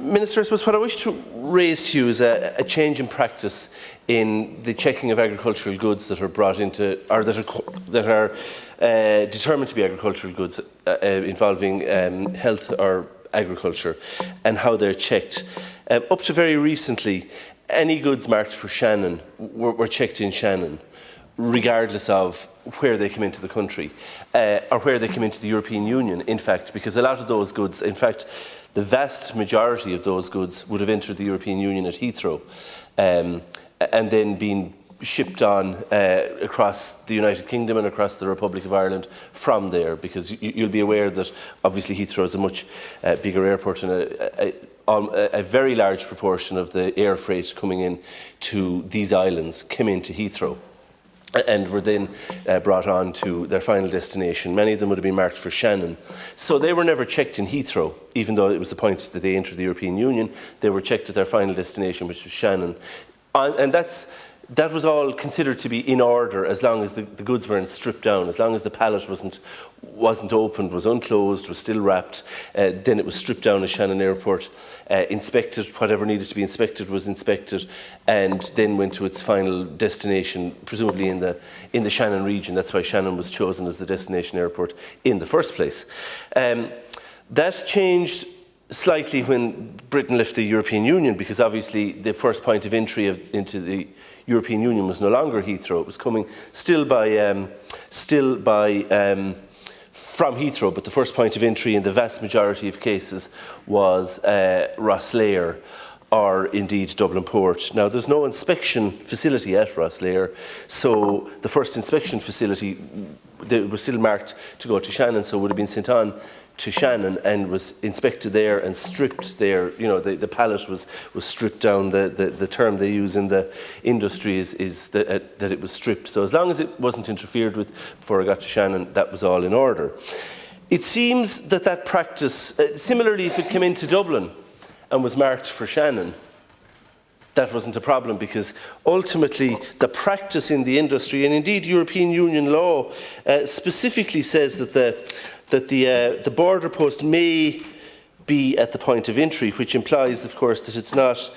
Minister, I suppose what I wish to raise to you is a change in practice in the checking of agricultural goods that are brought into, or that are determined to be agricultural goods involving health or agriculture, and how they're checked. Up to very recently, any goods marked for Shannon were checked in Shannon, regardless of where they came into the country, or where they came into the European Union, in fact, because a lot of those goods, in fact, the vast majority of those goods would have entered the European Union at Heathrow, and then been shipped on across the United Kingdom and across the Republic of Ireland from there, because you'll be aware that obviously Heathrow is a much bigger airport, and a very large proportion of the air freight coming in to these islands came into Heathrow and were then brought on to their final destination. Many of them would have been marked for Shannon. So they were never checked in Heathrow, even though it was the point that they entered the European Union. They were checked at their final destination, which was Shannon. And that was all considered to be in order, as long as the goods weren't stripped down, as long as the pallet wasn't opened, was unclosed, was still wrapped. Then it was stripped down at Shannon Airport, inspected, whatever needed to be inspected was inspected, and then went to its final destination, presumably in the Shannon region. That's why Shannon was chosen as the destination airport in the first place. That changed slightly when Britain left the European Union, because obviously the first point of entry into the European Union was no longer Heathrow. It was coming still by from Heathrow, but the first point of entry in the vast majority of cases was Rosslare, or indeed Dublin Port. Now, there's no inspection facility at Rosslare, so the first inspection facility was still marked to go to Shannon, so it would have been sent on to Shannon and was inspected there and stripped there. You know, the pallet was stripped down. The term they use in the industry is that it was stripped. So as long as it wasn't interfered with before I got to Shannon, that was all in order. It seems that practice, similarly, if it came into Dublin and was marked for Shannon, that wasn't a problem, because ultimately the practice in the industry, and indeed European Union law, specifically says that the border post may be at the point of entry, which implies, of course, that it's not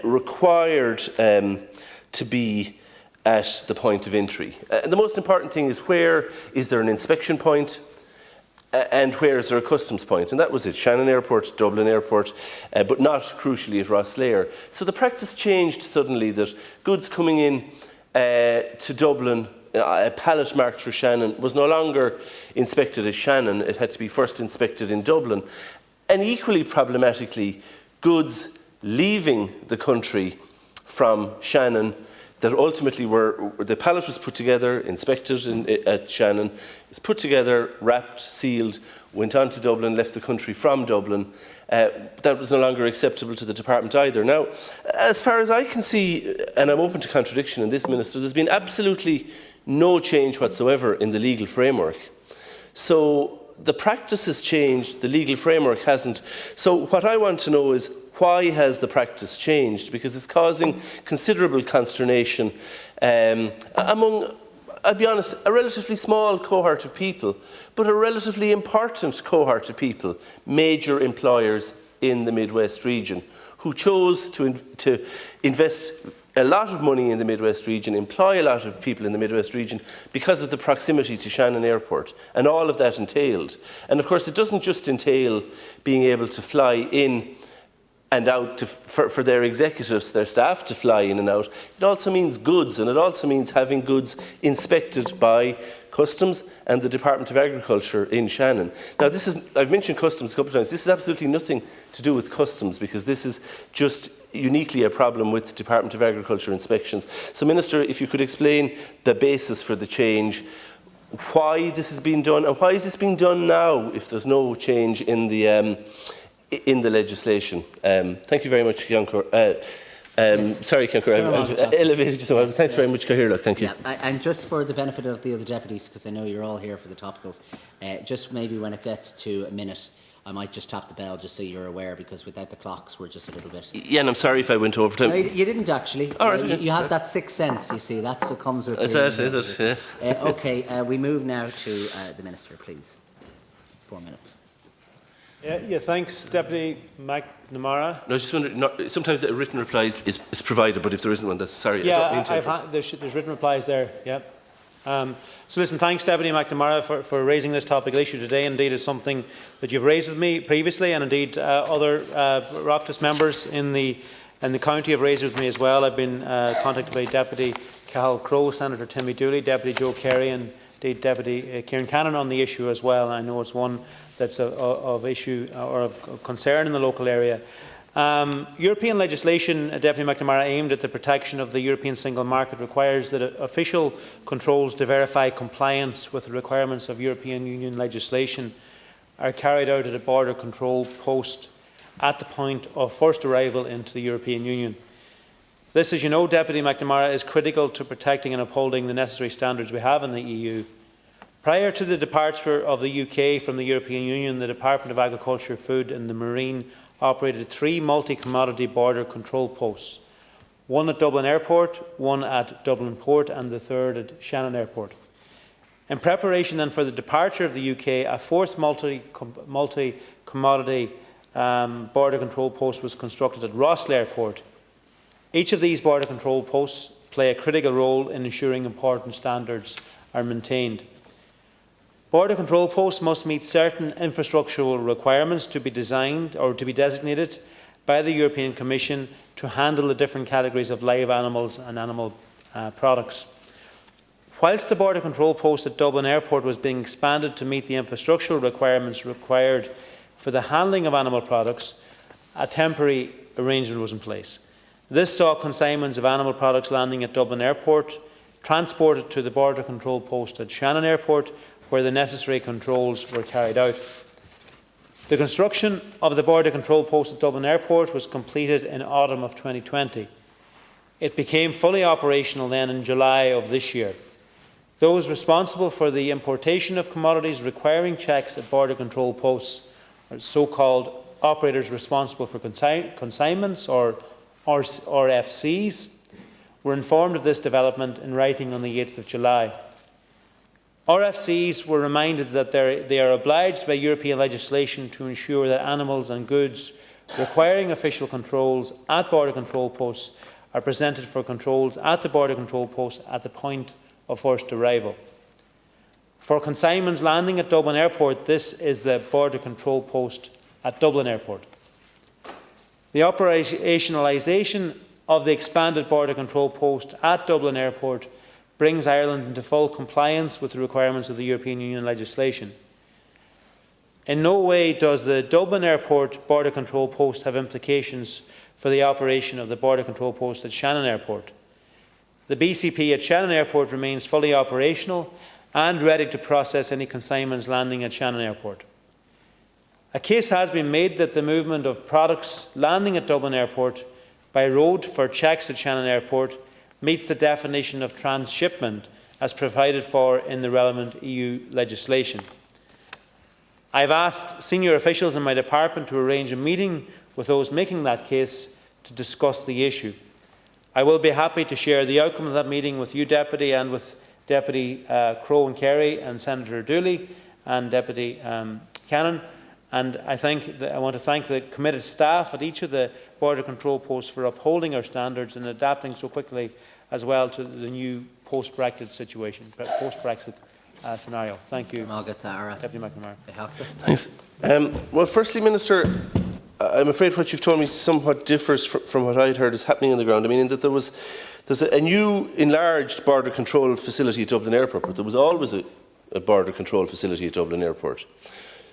required to be at the point of entry. The most important thing is, where is there an inspection point, and where is there a customs point? And that was it, Shannon Airport, Dublin Airport, but not crucially at Rosslare. So the practice changed suddenly, that goods coming in to Dublin, a pallet marked for Shannon, was no longer inspected at Shannon. It had to be first inspected in Dublin. And equally problematically, goods leaving the country from Shannon that ultimately the pallet was put together, inspected at Shannon, was put together, wrapped, sealed, went on to Dublin, left the country from Dublin. That was no longer acceptable to the department either. Now, as far as I can see, and I'm open to contradiction in this, Minister, there's been absolutely no change whatsoever in the legal framework. So the practice has changed, the legal framework hasn't. So what I want to know is, why has the practice changed? Because it's causing considerable consternation among, I'll be honest, a relatively small cohort of people, but a relatively important cohort of people, major employers in the Midwest region, who chose to invest a lot of money in the Midwest region, employ a lot of people in the Midwest region because of the proximity to Shannon Airport, and all of that entailed. And of course, it doesn't just entail being able to fly in and out for their executives, their staff to fly in and out. It also means goods, and it also means having goods inspected by Customs and the Department of Agriculture in Shannon. Now, I've mentioned Customs a couple of times. This has absolutely nothing to do with Customs, because this is just uniquely a problem with Department of Agriculture inspections. So, Minister, if you could explain the basis for the change, why this has been done, and why is this being done now if there's no change in the legislation. Thank you very much, Kiankor. Yes. Sorry, Kiankor, I've elevated you so much. Thanks very much, Cahirlock. Thank you. Yeah, and just for the benefit of the other deputies, because I know you're all here for the topicals, just maybe when it gets to a minute, I might just tap the bell just so you're aware, because without the clocks, we're just a little bit... Yeah, and I'm sorry if I went over time. No, you didn't actually. All right. You have that sixth sense, you see. That's what comes with... Is it? Yeah. OK, we move now to the Minister, please. 4 minutes. Yeah, thanks, Deputy McNamara. No, I just wondered, sometimes a written reply is provided, but if there isn't one, that's sorry. I don't mean to There's written replies there, yeah. So listen, thanks, Deputy McNamara, for raising this topical issue today. Indeed, it's something that you've raised with me previously, and indeed other Oireachtas members in the county have raised it with me as well. I've been contacted by Deputy Cathal Crowe, Senator Timmy Dooley, Deputy Joe Carey, and indeed Deputy Kieran Cannon on the issue as well. And I know it's one that's of issue or of concern in the local area. European legislation, Deputy McNamara, aimed at the protection of the European single market requires that official controls to verify compliance with the requirements of European Union legislation are carried out at a border control post at the point of first arrival into the European Union. This, as you know, Deputy McNamara, is critical to protecting and upholding the necessary standards we have in the EU. Prior to the departure of the UK from the European Union, the Department of Agriculture, Food and the Marine operated 3 multi-commodity border control posts, one at Dublin Airport, one at Dublin Port and the third at Shannon Airport. In preparation then for the departure of the UK, a 4th multi-commodity border control post was constructed at Rosslea Airport. Each of these border control posts play a critical role in ensuring important standards are maintained. Border control posts must meet certain infrastructural requirements to be designed or to be designated by the European Commission to handle the different categories of live animals and animal products. Whilst the border control post at Dublin Airport was being expanded to meet the infrastructural requirements required for the handling of animal products, a temporary arrangement was in place. This saw consignments of animal products landing at Dublin Airport, transported to the border control post at Shannon Airport, where the necessary controls were carried out. The construction of the border control post at Dublin Airport was completed in autumn of 2020. It became fully operational then in July of this year. Those responsible for the importation of commodities requiring checks at border control posts are so-called operators responsible for consignments or FCs, were informed of this development in writing on the 8th of July. RFCs were reminded that they are obliged by European legislation to ensure that animals and goods requiring official controls at border control posts are presented for controls at the border control post at the point of first arrival. For consignments landing at Dublin Airport, this is the border control post at Dublin Airport. The operationalisation of the expanded border control post at Dublin Airport brings Ireland into full compliance with the requirements of the European Union legislation. In no way does the Dublin Airport border control post have implications for the operation of the border control post at Shannon Airport. The BCP at Shannon Airport remains fully operational and ready to process any consignments landing at Shannon Airport. A case has been made that the movement of products landing at Dublin Airport by road for checks at Shannon Airport meets the definition of transshipment as provided for in the relevant EU legislation. I have asked senior officials in my department to arrange a meeting with those making that case to discuss the issue. I will be happy to share the outcome of that meeting with you, Deputy, and with Deputy Crowe and Carey and Senator Dooley and Deputy Cannon. And I want to thank the committed staff at each of the border control posts for upholding our standards and adapting so quickly as well to the new post-Brexit situation, post-Brexit scenario. Thank you, Deputy McNamara. Thanks. Well, firstly, Minister, I'm afraid what you've told me somewhat differs from what I'd heard is happening on the ground. I mean, in that there's a new enlarged border control facility at Dublin Airport, but there was always a border control facility at Dublin Airport.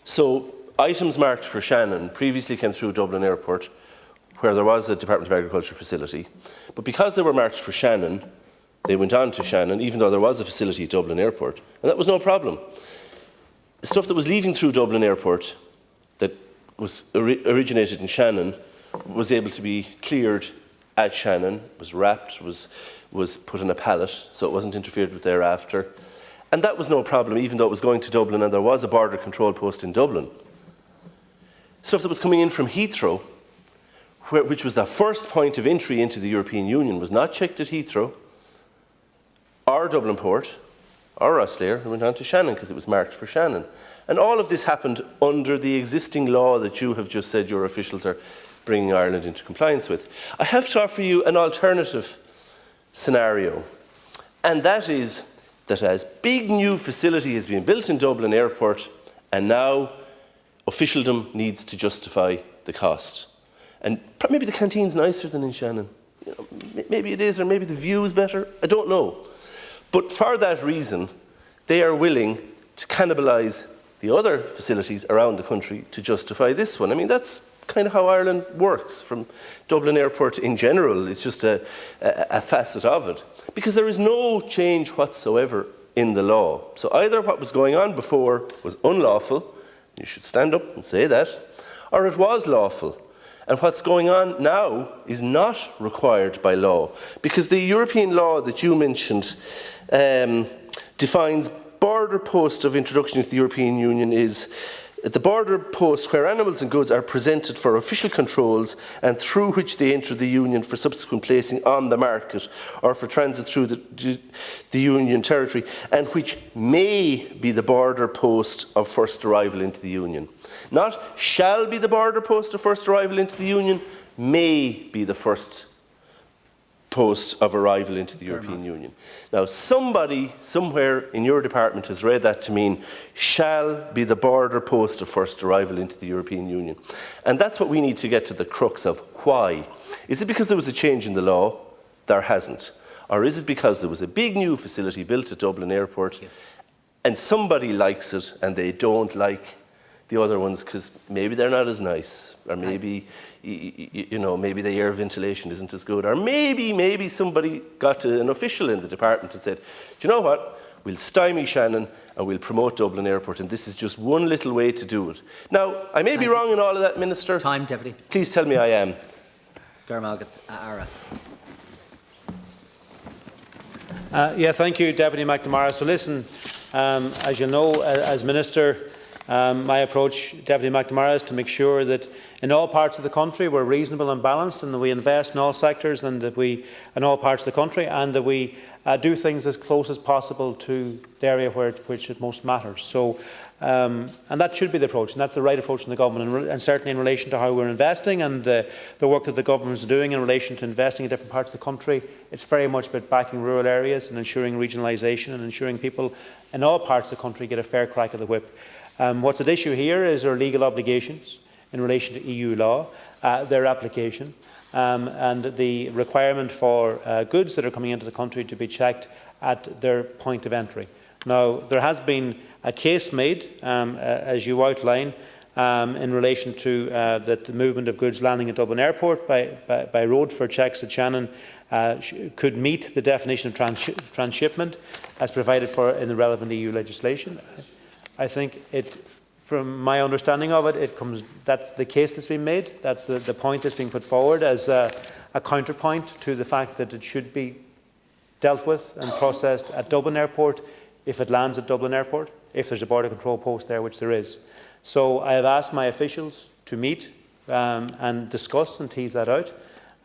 So items marked for Shannon previously came through Dublin Airport, where there was a Department of Agriculture facility. But because they were marked for Shannon, they went on to Shannon, even though there was a facility at Dublin Airport. And that was no problem. Stuff that was leaving through Dublin Airport that was originated in Shannon was able to be cleared at Shannon, was wrapped, was put in a pallet, so it wasn't interfered with thereafter. And that was no problem, even though it was going to Dublin and there was a border control post in Dublin. Stuff that was coming in from Heathrow, which was the first point of entry into the European Union, was not checked at Heathrow or Dublin Port or Rosslare, and went on to Shannon because it was marked for Shannon. And all of this happened under the existing law that you have just said your officials are bringing Ireland into compliance with. I have to offer you an alternative scenario, and that is that a big new facility has been built in Dublin Airport, and now officialdom needs to justify the cost. And maybe the canteen's nicer than in Shannon. You know, maybe it is, or maybe the view is better. I don't know. But for that reason, they are willing to cannibalise the other facilities around the country to justify this one. I mean, that's kind of how Ireland works, from Dublin Airport in general. It's just a facet of it. Because there is no change whatsoever in the law. So either what was going on before was unlawful, you should stand up and say that, or it was lawful. And what's going on now is not required by law, because the European law that you mentioned defines border post of introduction into the European Union is the border post where animals and goods are presented for official controls and through which they enter the Union for subsequent placing on the market or for transit through the Union territory, and which may be the border post of first arrival into the Union. Not shall be the border post of first arrival into the Union, may be the first post of arrival into the European Union. Now, somebody somewhere in your department has read that to mean shall be the border post of first arrival into the European Union. And that's what we need to get to the crux of. Why? Is it because there was a change in the law? There hasn't. Or is it because there was a big new facility built at Dublin Airport and somebody likes it and they don't like the other ones because maybe they're not as nice, or maybe maybe the air ventilation isn't as good, or maybe somebody got to an official in the department and said, do you know what, we'll stymie Shannon and we'll promote Dublin Airport, and this is just one little way to do it. Now, I may be wrong in all of that, Minister. Time, Deputy. Please tell me I am. Thank you, Deputy McNamara. So listen, as you know, as Minister, my approach, Deputy McNamara, is to make sure that in all parts of the country we're reasonable and balanced, and that we invest in all sectors and that we, in all parts of the country, and that we do things as close as possible to the area which it most matters. So, and that should be the approach, and that's the right approach from the government, and certainly in relation to how we're investing and the work that the government is doing in relation to investing in different parts of the country. It's very much about backing rural areas and ensuring regionalisation and ensuring people in all parts of the country get a fair crack of the whip. What's at issue here is our legal obligations in relation to EU law, their application, and the requirement for goods that are coming into the country to be checked at their point of entry. Now, there has been a case made, as you outline, in relation to that the movement of goods landing at Dublin Airport by road for checks at Shannon could meet the definition of transshipment as provided for in the relevant EU legislation. I think from my understanding of it, that's the case that's been made. That's the point that's being put forward as a counterpoint to the fact that it should be dealt with and processed at Dublin Airport if it lands at Dublin Airport, if there's a border control post there, which there is. So I have asked my officials to meet and discuss and tease that out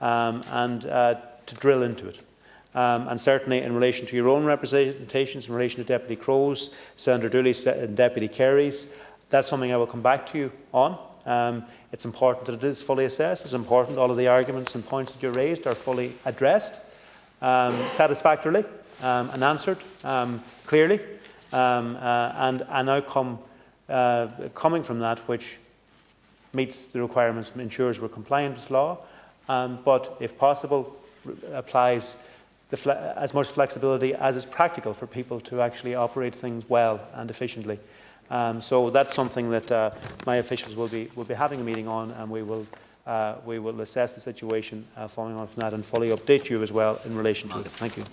and to drill into it. And certainly in relation to your own representations, in relation to Deputy Crowes, Senator Dooley and Deputy Carey's, that's something I will come back to you on. It's important that it is fully assessed. It's important all of the arguments and points that you raised are fully addressed satisfactorily and answered clearly, and an outcome coming from that which meets the requirements, ensures we're compliant with law, but if possible applies as much flexibility as is practical for people to actually operate things well and efficiently. So that's something that my officials will be having a meeting on, and we will assess the situation following on from that and fully update you as well in relation to it. Thank you.